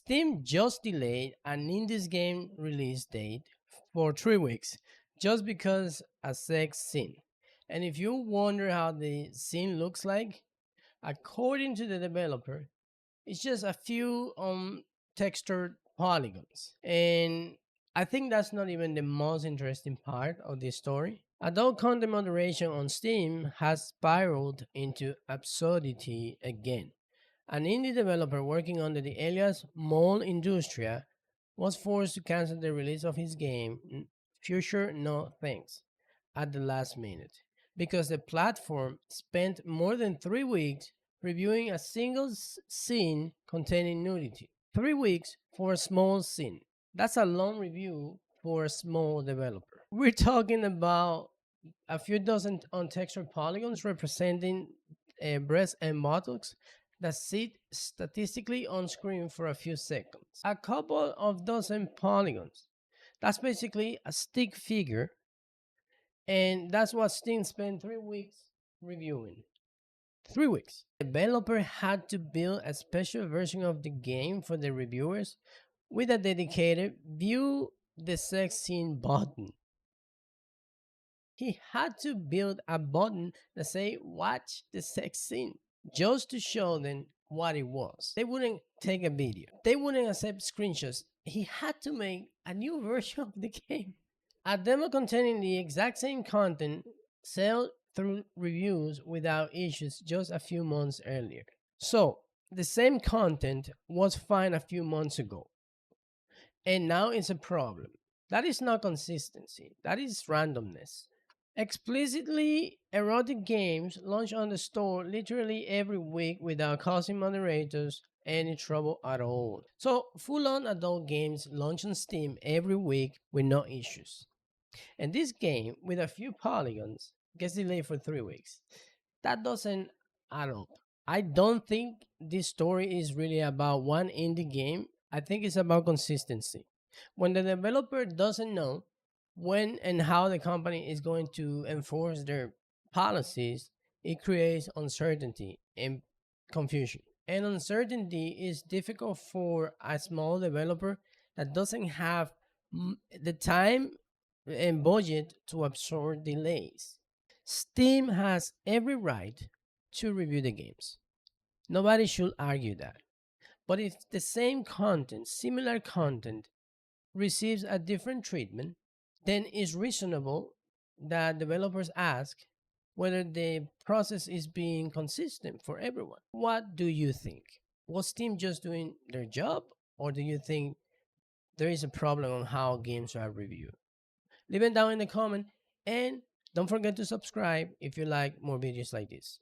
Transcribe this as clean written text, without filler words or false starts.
Steam just delayed an indie's game release date for 3 weeks just because a sex scene. And if you wonder how the scene looks like, according to the developer, it's just a few textured polygons. And I think that's not even the most interesting part of the story. Adult content moderation on Steam has spiraled into absurdity again. An indie developer working under the alias Mole Industria was forced to cancel the release of his game, Future No Thanks, at the last minute because the platform spent more than 3 weeks reviewing a single scene containing nudity. 3 weeks for a small scene. That's a long review for a small developer. We're talking about a few dozen untextured polygons representing breasts and buttocks that sit statistically on screen for a few seconds. A couple of dozen polygons. That's basically a stick figure, and that's what Steam spent 3 weeks reviewing. 3 weeks. The developer had to build a special version of the game for the reviewers with a dedicated view the sex scene button. He had to build a button that say watch the sex scene just to show them what it was. They wouldn't take a video. They wouldn't accept screenshots. He had to make a new version of the game. A demo containing the exact same content sailed through reviews without issues just a few months earlier. So, the same content was fine a few months ago, and now it's a problem. That is not consistency, that is randomness. Explicitly erotic games launch on the store literally every week without causing moderators any trouble at all. So, full on adult games launch on Steam every week with no issues. And this game, with a few polygons, gets delayed for 3 weeks. That doesn't add up. I don't think this story is really about one indie game. I think it's about consistency. When the developer doesn't know when and how the company is going to enforce their policies, it creates uncertainty and confusion. And uncertainty is difficult for a small developer that doesn't have the time and budget to absorb delays. Steam has every right to review the games. Nobody should argue that. But if the same content, similar content, receives a different treatment, then it's reasonable that developers ask whether the process is being consistent for everyone. What do you think? Was Steam just doing their job, or do you think there is a problem on how games are reviewed? Leave it down in the comment, and don't forget to subscribe if you like more videos like this.